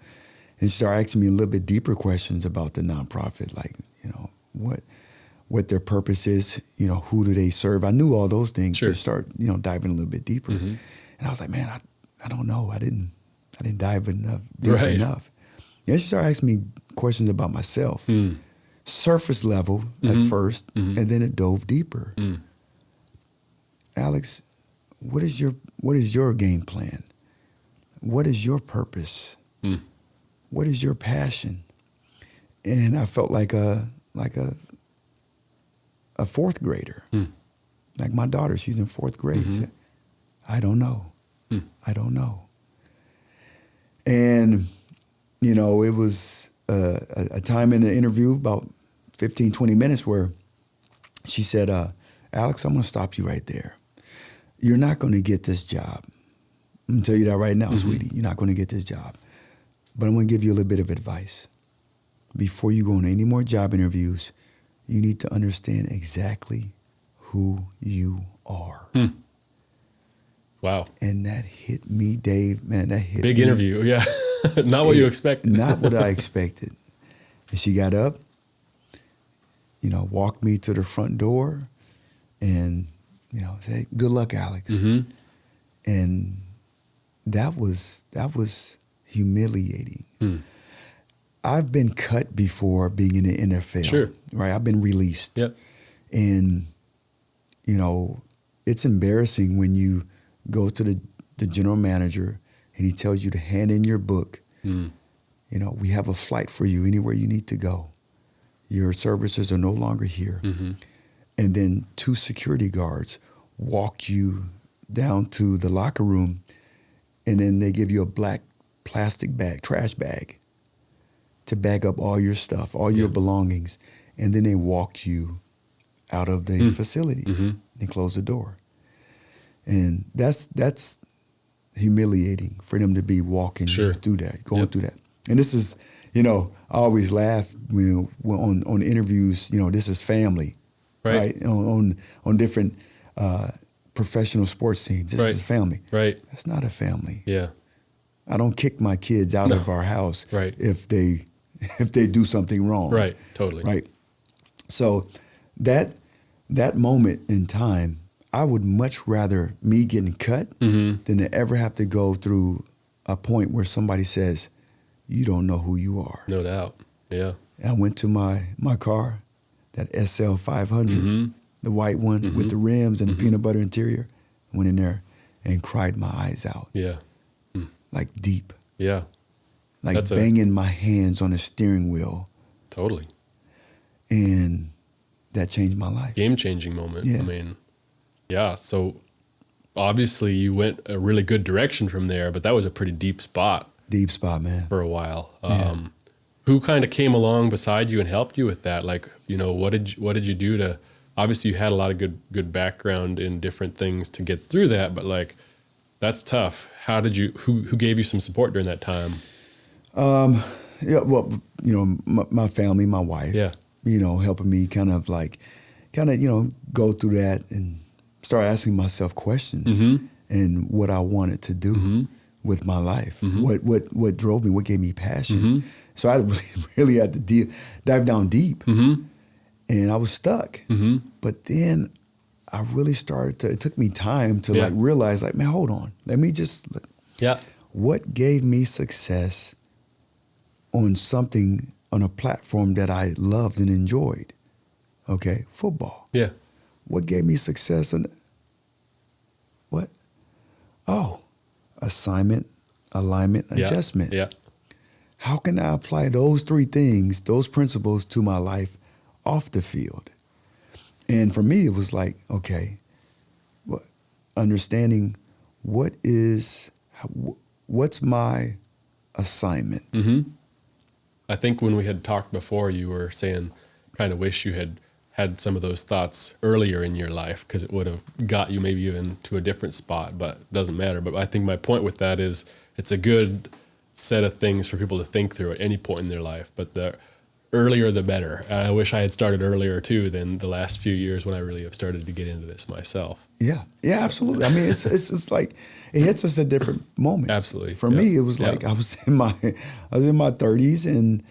she started asking me a little bit deeper questions about the nonprofit, like, what their purpose is, who do they serve? I knew all those things. Sure. To start, diving a little bit deeper. And I was like, man, I don't know. I didn't dive deep enough. And she started asking me questions about myself. Surface level at first, and then it dove deeper. Alex, what is your game plan? What is your purpose? What is your passion? And I felt like a fourth grader. Like my daughter, she's in fourth grade. She said, I don't know. I don't know. And, it was a time in the interview, about 15, 20 minutes, where she said, Alex, I'm going to stop you right there. You're not going to get this job. I'm going to tell you that right now, sweetie. You're not going to get this job. But I'm going to give you a little bit of advice. Before you go on any more job interviews, you need to understand exactly who you are. Wow. And that hit me, Dave. Man, that hit Big me. interview. Yeah. Not what you expected. Not what I expected. And she got up, walked me to the front door and, said, good luck, Alex. And that was humiliating. I've been cut before being in the NFL. Sure. Right? I've been released. Yep. And, it's embarrassing when you go to the general manager and he tells you to hand in your book. We have a flight for you anywhere you need to go. Your services are no longer here. And then 2 security guards walk you down to the locker room, and then they give you a black plastic bag, trash bag, to bag up all your stuff, all your belongings. And then they walk you out of the facilities and close the door. And that's humiliating for them to be walking through that, going through that. And this is, I always laugh when on interviews, this is family, right? On different professional sports teams, this is family. Right. That's not a family. Yeah. I don't kick my kids out of our house if they do something wrong. Right. Totally. Right. So that moment in time, I would much rather me getting cut than to ever have to go through a point where somebody says, you don't know who you are. No doubt. Yeah. And I went to my car, that SL 500, the white one with the rims and the peanut butter interior. Went in there and cried my eyes out. Yeah. Like deep. Yeah. Like banging my hands on the steering wheel. Totally. And that changed my life. Game-changing moment. Yeah. I mean, yeah. So obviously you went a really good direction from there, but that was a pretty deep spot. Deep spot, man. For a while. Who kind of came along beside you and helped you with that? Like, what did you do to, obviously you had a lot of good background in different things to get through that, but like, that's tough. How did you, who gave you some support during that time? Yeah, well, my family, my wife, helping me kind of go through that and start asking myself questions and what I wanted to do with my life, what drove me, what gave me passion. So I really had to dive down deep, and I was stuck. But then I really it took me time to realize, man, hold on, let me just what gave me success on a platform that I loved and enjoyed. Okay, football. Yeah. What gave me success in what? Oh, assignment, alignment, adjustment. Yeah. How can I apply those 3 things, those principles to my life off the field? And for me, it was like, okay, understanding what's my assignment? I think when we had talked before, you were saying kind of wish you had some of those thoughts earlier in your life because it would have got you maybe even to a different spot, but it doesn't matter. But I think my point with that is it's a good set of things for people to think through at any point in their life, but the earlier the better. I wish I had started earlier too than the last few years when I really have started to get into this myself. Yeah, absolutely. I mean, it's like it hits us at different moments. Absolutely. For me, it was like I was in my 30s and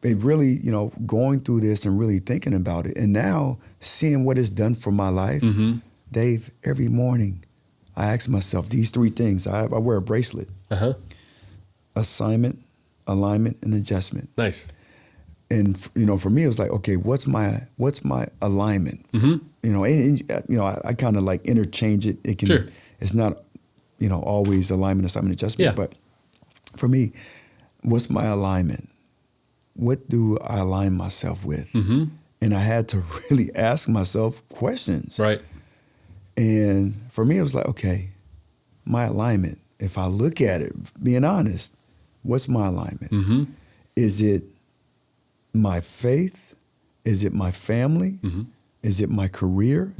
it really, going through this and really thinking about it, and now seeing what it's done for my life. Dave, every morning I ask myself these 3 things. I wear a bracelet. Assignment, alignment, and adjustment. Nice. And for me, it was like, okay, what's my alignment? I kind of like interchange it. It can, it's not, always alignment, assignment, adjustment. But for me, what's my alignment? What do I align myself with? And I had to really ask myself questions. Right. And for me, it was like, okay, my alignment. If I look at it, being honest, what's my alignment? Is it my faith? Is it my family? Is it my career?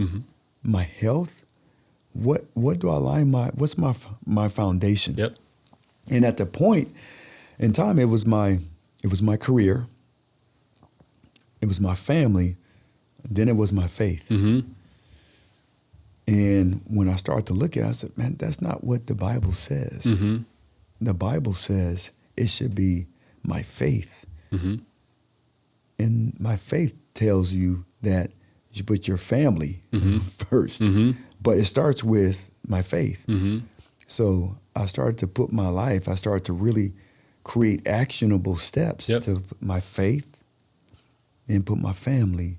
My health? What do I align what's my foundation? Yep. And at the point in time, it was my career, it was my family, then it was my faith. And when I started to look at it, I said, man, that's not what the Bible says. The Bible says it should be my faith. And my faith tells you that you put your family first. But it starts with my faith. So I started to put my life, I started to really create actionable steps to put my faith, and put my family,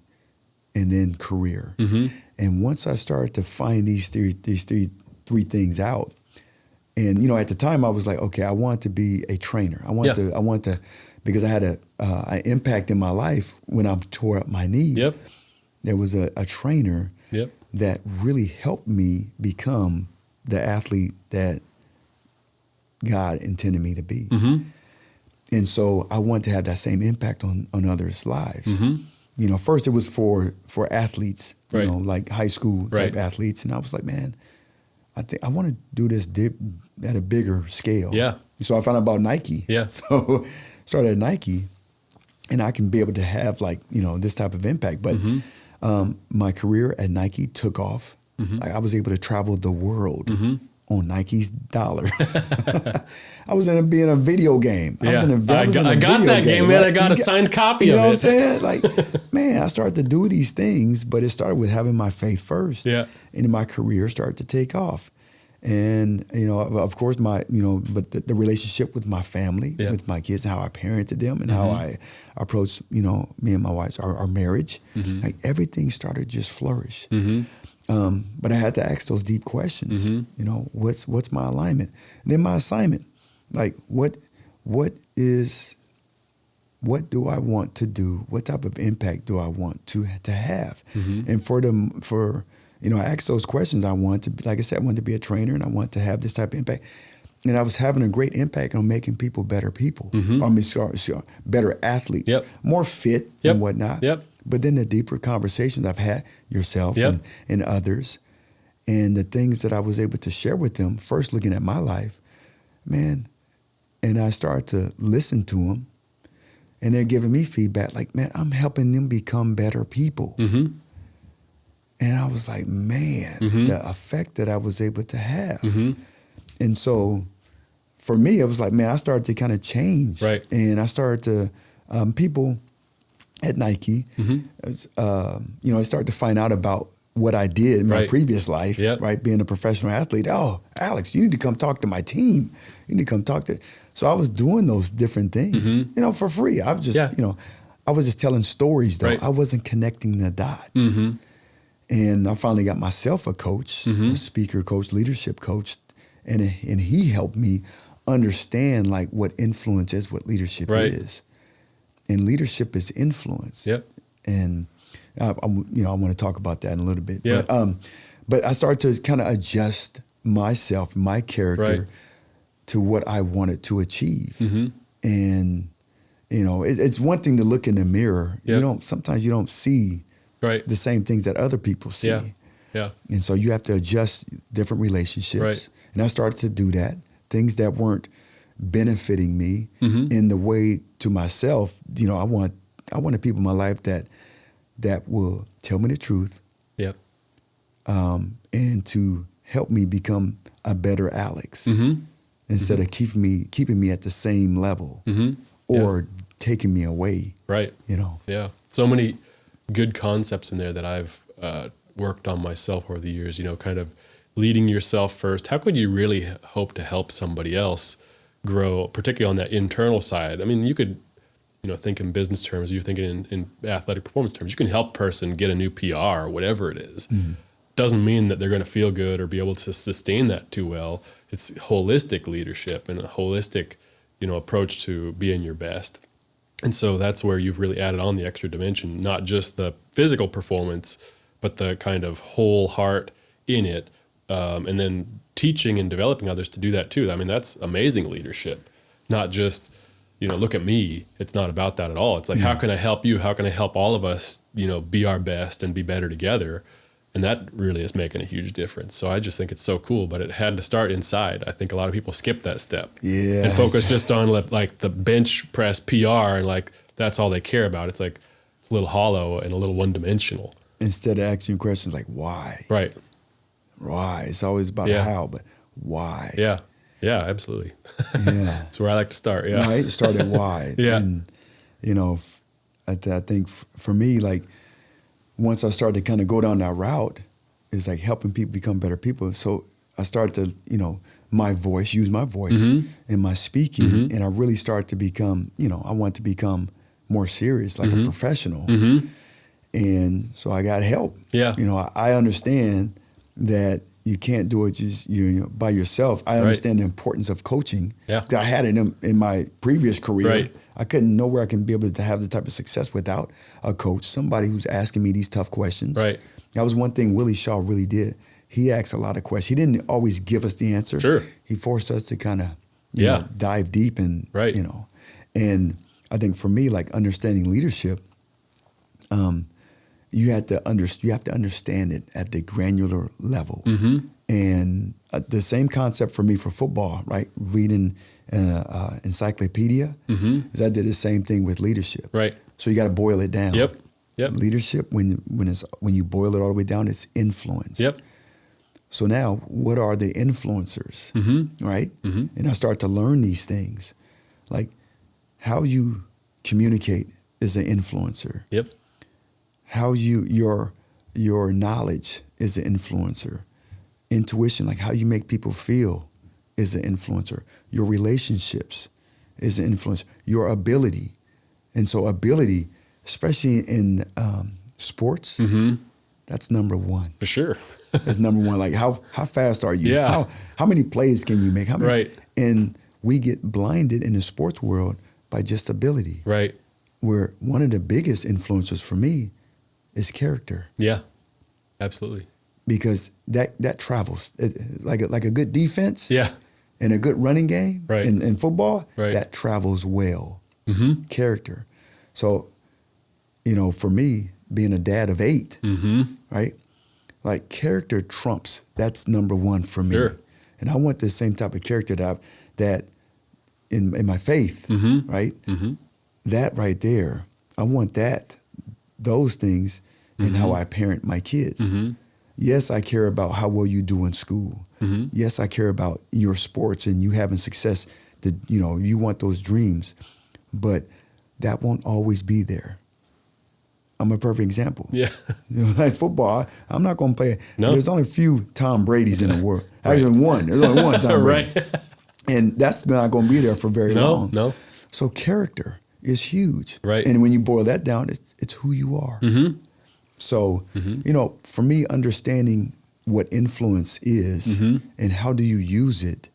and then career. And once I started to find these three things out, and at the time I was like, okay, I want to be a trainer. I want to, because I had an impact in my life when I tore up my knee. There was a trainer that really helped me become the athlete that God intended me to be. And so I want to have that same impact on others' lives. First it was for athletes, like high school type athletes. And I was like, man, I think I want to do this at a bigger scale. So I found out about Nike. So started at Nike, and I can be able to have this type of impact. But my career at Nike took off. I was able to travel the world on Nike's dollar. I was be in a video game. I got that game, man. I got a signed copy of it. You know what I'm saying? Like, man, I started to do these things, but it started with having my faith first. And my career started to take off. And, of course, but the relationship with my family, with my kids, how I parented them, and how I approached, me and my wife, our marriage, like everything started to just flourish. But I had to ask those deep questions. What's my alignment? And then my assignment, like what do I want to do? What type of impact do I want to have? And I asked those questions. I wanted to, like I said, I wanted to be a trainer, and I want to have this type of impact. And I was having a great impact on making people better people. Better athletes, more fit and whatnot. But then the deeper conversations I've had, yourself and others, and the things that I was able to share with them, first looking at my life, man, and I started to listen to them, and they're giving me feedback like, man, I'm helping them become better people. And I was like, man, the effect that I was able to have. And so for me, it was like, man, I started to kind of change. And I started to, people at Nike, I started to find out about what I did in my previous life, being a professional athlete. Oh, Alex, you need to come talk to my team. You need to come talk to. So I was doing those different things, for free. I was just, I was just telling stories though. I wasn't connecting the dots. And I finally got myself a coach, a speaker coach, leadership coach, and he helped me understand like what influence is, what leadership is. And leadership is influence. And I want to talk about that in a little bit. But I started to kind of adjust myself, my character, to what I wanted to achieve. And it's one thing to look in the mirror. Sometimes you don't see the same things that other people see. And so you have to adjust different relationships. And I started to do that. Things that weren't benefiting me in the way to myself. I wanted people in my life that will tell me the truth. And to help me become a better Alex instead of keeping me at the same level or taking me away. So many good concepts in there that I've worked on myself over the years, kind of leading yourself first. How could you really hope to help somebody else grow, particularly on that internal side? I mean, you could, think in business terms, you're thinking in athletic performance terms. You can help a person get a new PR or whatever it is. Doesn't mean that they're going to feel good or be able to sustain that too well. It's holistic leadership and a holistic, approach to being your best. And so that's where you've really added on the extra dimension, not just the physical performance, but the kind of whole heart in it. And then teaching and developing others to do that too. I mean, that's amazing leadership, not just, look at me. It's not about that at all. It's like, how can I help you? How can I help all of us, be our best and be better together? And that really is making a huge difference. So I just think it's so cool, but it had to start inside. I think a lot of people skip that step and focus just on like the bench press PR and like, that's all they care about. It's like, it's a little hollow and a little one-dimensional. Instead of asking questions like, why? Right. Why? It's always about how, but why? Yeah. Yeah, absolutely. Yeah. That's where I like to start. Yeah. Right? Start at why. Yeah. And, I think for me, like, once I started to kind of go down that route, it's like helping people become better people. So I started to, use my voice in my speaking, and I really started to become, I want to become more serious, like a professional. And so I got help. Yeah. I understand that you can't do it just by yourself. I understand the importance of coaching. Yeah. I had it in my previous career. Right. I couldn't know where I can be able to have the type of success without a coach, somebody who's asking me these tough questions. Right. That was one thing Willie Shaw really did. He asked a lot of questions. He didn't always give us the answer. Sure. He forced us to kind of dive deep and and I think for me, like understanding leadership, you have to understand it at the granular level. And the same concept for me for football, right? Reading encyclopedia, is I did the same thing with leadership. Right. So you got to boil it down. Yep. Leadership, when you boil it all the way down, it's influence. Yep. So now, what are the influencers, right? And I start to learn these things, like how you communicate is an influencer. Yep. How your knowledge is an influencer. Intuition, like how you make people feel, is an influencer. Your relationships is an influencer. Your ability, and so ability, especially in sports, that's number one. For sure. It's number one. Like how fast are you? Yeah. How many plays can you make? How many? Right. And we get blinded in the sports world by just ability. Right. Where one of the biggest influencers for me is character. Yeah. Absolutely. Because that travels. Like a good defense. Yeah. And a good running game. Right. In football. Right. That travels well. Character. So, for me, being a dad of 8, right? Like character trumps. That's number one for me. Sure. And I want the same type of character that in my faith, right? That right there, I want those things in how I parent my kids. Yes, I care about how well you do in school. Yes, I care about your sports and you having success. That you want those dreams, but that won't always be there. I'm a perfect example. Yeah. Like football, I'm not going to play. No. There's only a few Tom Brady's in the world. Actually, one. There's only one Tom Brady. Right. And that's not going to be there for very long. No. So character is huge. Right. And when you boil that down, it's who you are. So, for me, understanding what influence is and how do you use it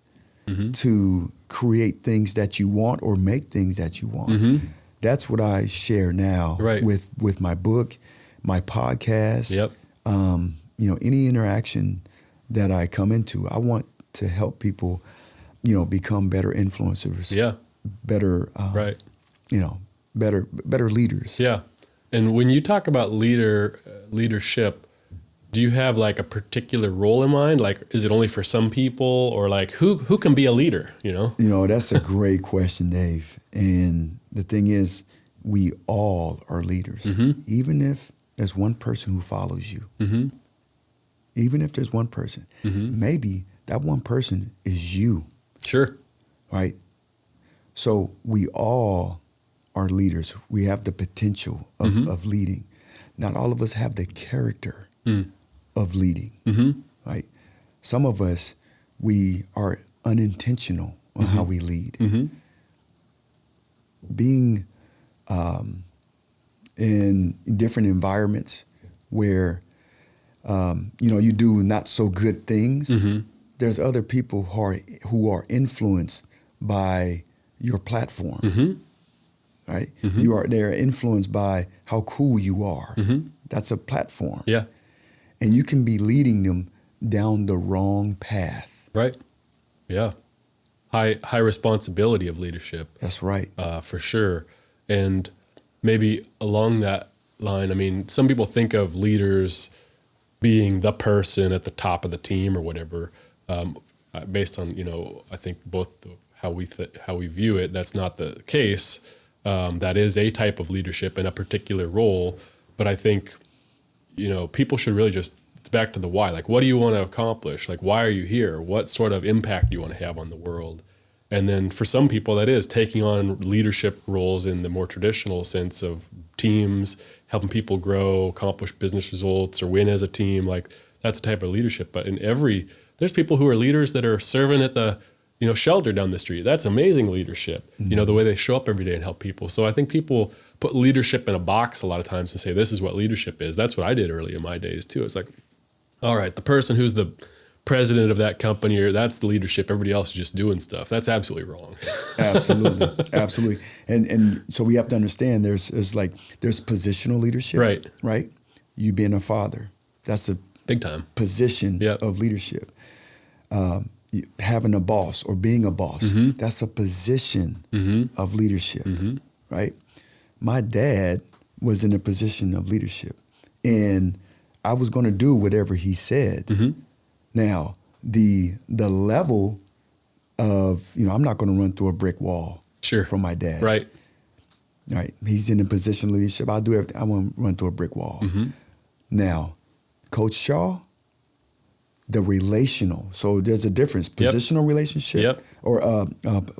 to create things that you want or make things that you want. That's what I share now with my book, my podcast. Yep. Any interaction that I come into, I want to help people, become better influencers. Yeah. Better, better leaders. Yeah. And when you talk about leadership, do you have like a particular role in mind? Like, is it only for some people, or like who can be a leader, That's a great question, Dave. And the thing is, we all are leaders. Even if there's one person who follows you. Even if there's one person, maybe that one person is you. Sure. Right? So we all are leaders. We have the potential of leading. Not all of us have the character of leading, right? Some of us, we are unintentional on how we lead. Being in different environments where, you do not so good things, there's other people who are influenced by your platform, right? They're influenced by how cool you are. That's a platform. Yeah. And you can be leading them down the wrong path. Right. Yeah. high responsibility of leadership. That's right. For sure. And maybe along that line, I mean, some people think of leaders being the person at the top of the team or whatever, based on, I think both how we view it. That's not the case. That is a type of leadership in a particular role. But I think, people should really it's back to the why. Like, what do you want to accomplish? Like, why are you here? What sort of impact do you want to have on the world? And then for some people, that is taking on leadership roles in the more traditional sense of teams, helping people grow, accomplish business results, or win as a team. Like, that's a type of leadership. But there's people who are leaders that are serving at the, shelter down the street. That's amazing leadership. Mm-hmm. The way they show up every day and help people. So I think people put leadership in a box a lot of times and say, this is what leadership is. That's what I did early in my days too. It's like, all right, the person who's the president of that company, or that's the leadership. Everybody else is just doing stuff. That's absolutely wrong. Absolutely. And so we have to understand there's positional leadership. Right. You being a father, that's a big time position of leadership. Having a boss or being a boss, mm-hmm. that's a position mm-hmm. of leadership. Mm-hmm. Right. My dad was in a position of leadership, and I was going to do whatever he said. Mm-hmm. Now, the level of, I'm not going to run through a brick wall from my dad. Right. He's in a position of leadership. I'll do everything. I won't run through a brick wall. Mm-hmm. Now, Coach Shaw, the relational. So there's a difference. Positional relationship or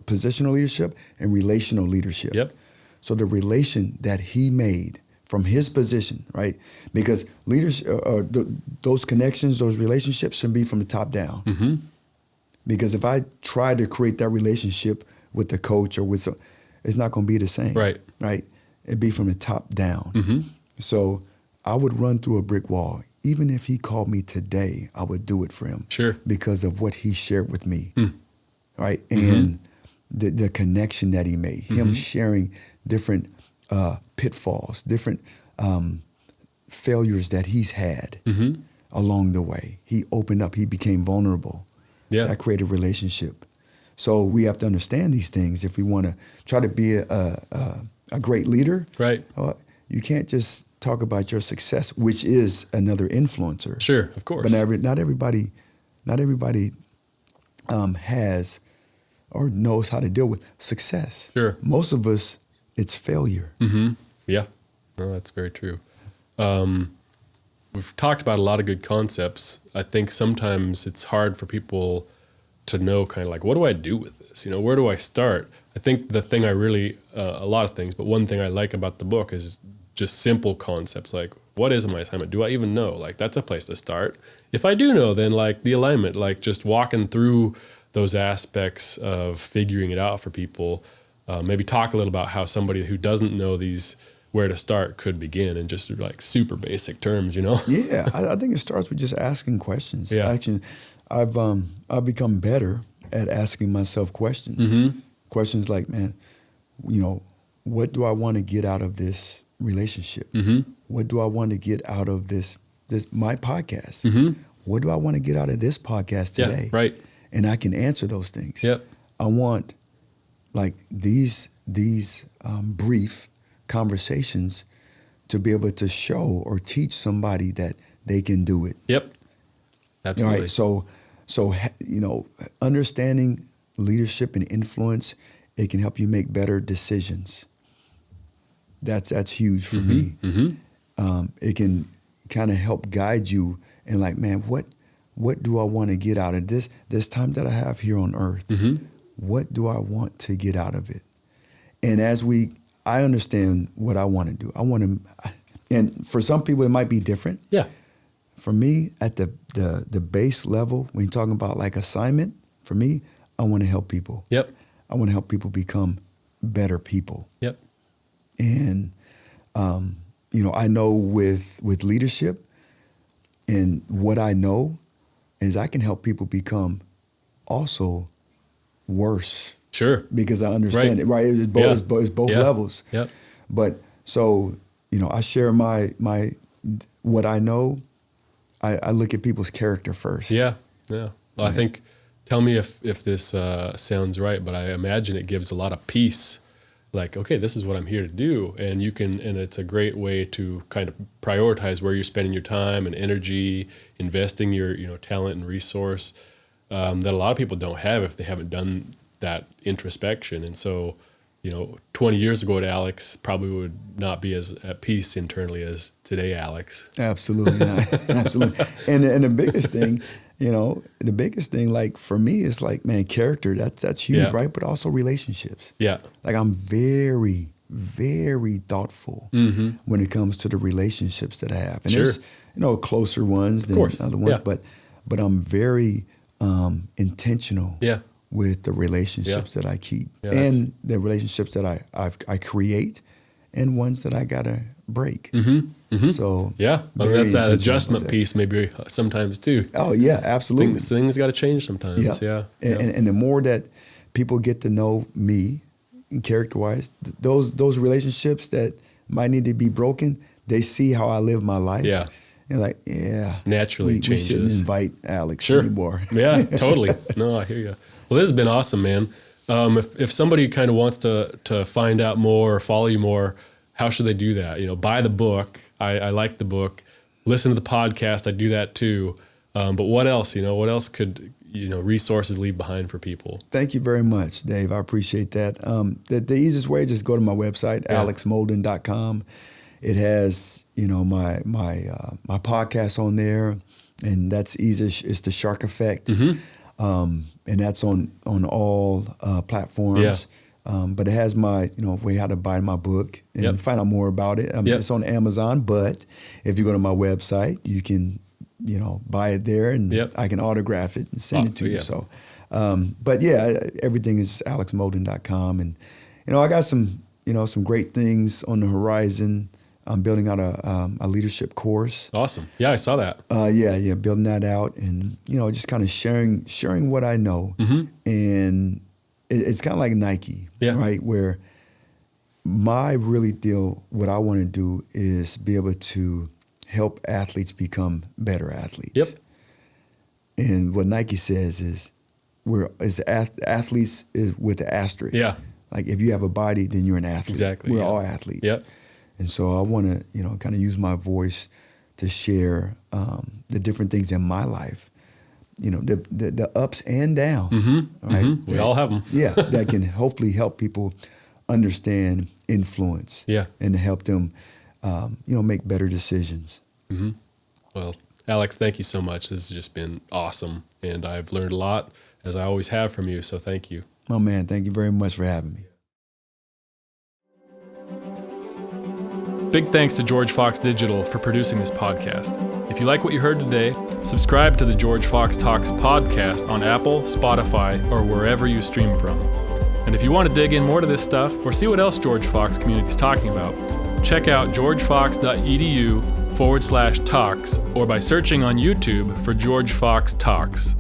positional leadership and relational leadership. Yep. So the relation that he made from his position, right? Because leaders, those connections, those relationships should be from the top down. Mm-hmm. Because if I try to create that relationship with the coach or with it's not going to be the same. Right. It'd be from the top down. Mm-hmm. So I would run through a brick wall. Even if he called me today, I would do it for him. Sure. Because of what he shared with me. Right. Mm-hmm. And the connection that he made, him mm-hmm. sharing different pitfalls, different failures that he's had mm-hmm. along the way. He opened up. He became vulnerable. Yeah. That created a relationship. So we have to understand these things if we want to try to be a great leader. Right. You can't just talk about your success, which is another influencer. Sure, of course. But not everybody has or knows how to deal with success. Sure. Most of us, it's failure. Mm-hmm. Yeah. No, that's very true. We've talked about a lot of good concepts. I think sometimes it's hard for people to know kind of like, what do I do with this? Where do I start? I think the thing a lot of things, but one thing I like about the book is just simple concepts like, what is my assignment? Do I even know? Like, that's a place to start. If I do know, then like the alignment, like just walking through those aspects of figuring it out for people. Maybe talk a little about how somebody who doesn't know where to start could begin in just like super basic terms, Yeah, I think it starts with just asking questions. Yeah. Actually, I've become better at asking myself questions. Mm-hmm. Questions like, man, what do I want to get out of this relationship? Mm-hmm. What do I want to get out of this my podcast? Mm-hmm. What do I want to get out of this podcast today? Yeah, right. And I can answer those things. Yep. I want like these brief conversations to be able to show or teach somebody that they can do it. Yep. Absolutely. All right. So understanding leadership and influence, it can help you make better decisions. That's huge for me. Mm-hmm. It can kind of help guide you and like, man, what do I want to get out of this time that I have here on earth? Mm-hmm. What do I want to get out of it? And I understand what I want to do. And for some people it might be different. Yeah. For me, at the base level, when you're talking about like assignment, for me, I want to help people. Yep. I want to help people become better people. Yep. And, I know with leadership and what I know is I can help people become also worse. Sure. Because I understand it, right? It's both levels. Yep. But so, I share my what I know. I look at people's character first. Yeah. Yeah. Well, I think Tell me if this sounds right, but I imagine it gives a lot of peace. Like, okay, this is what I'm here to do. And it's a great way to kind of prioritize where you're spending your time and energy, investing your, talent and resource, that a lot of people don't have if they haven't done that introspection. And so, 20 years ago at Alex probably would not be as at peace internally as today, Alex. Absolutely not. Absolutely. And the biggest thing, like for me is like, man, character, that's huge, Yeah. right? But also relationships. Yeah. Like I'm very, very thoughtful when it comes to the relationships that I have. And Sure. there's, closer ones than other ones, Yeah. but I'm very intentional Yeah. with the relationships that I keep Yeah, and the relationships that I create and ones that I gotta break. So Yeah. Well, very that's that intentional adjustment with that. piece maybe sometimes too. Oh yeah, absolutely. Things got to change sometimes. Yeah. And the more that people get to know me, character-wise, those relationships that might need to be broken, they see how I live my life. Yeah. And like, yeah, Naturally we changes. shouldn't invite Alex Sure. anymore. Yeah, totally. No, I hear you. Well, this has been awesome, man. If somebody kind of wants to find out more or follow you more, how should they do that? Buy the book. I like the book. Listen to the podcast. I do that too. But what else? What else could resources leave behind for people? Thank you very much, Dave. I appreciate that. The easiest way, just go to my website, alexmolden.com. It has, my podcast on there, and that's easy. It's the Shark Effect, and that's on all platforms. Yeah. But it has my, way how to buy my book and find out more about it. It's on Amazon, but if you go to my website, you can, buy it there, and I can autograph it and send it to you. So, but yeah, everything is alexmolden.com, and I got some great things on the horizon. I'm building out a leadership course. Awesome. Yeah, I saw that. Building that out, and just kind of sharing what I know, and it's kind of like Nike, right? Where my really deal, what I want to do is be able to help athletes become better athletes. Yep. And what Nike says is, athletes is with the asterisk. Yeah. Like if you have a body, then you're an athlete. Exactly. We're all athletes. Yep. And so I want to, kind of use my voice to share the different things in my life, the ups and downs, right? We all have them. Yeah, that can hopefully help people understand influence. Yeah. And to help them, make better decisions. Well, Alex, thank you so much. This has just been awesome, and I've learned a lot, as I always have from you. So thank you. Oh man, thank you very much for having me. Big thanks to George Fox Digital for producing this podcast. If you like what you heard today, subscribe to the George Fox Talks podcast on Apple, Spotify, or wherever you stream from. And if you want to dig in more to this stuff or see what else George Fox Community is talking about, check out georgefox.edu/talks or by searching on YouTube for George Fox Talks.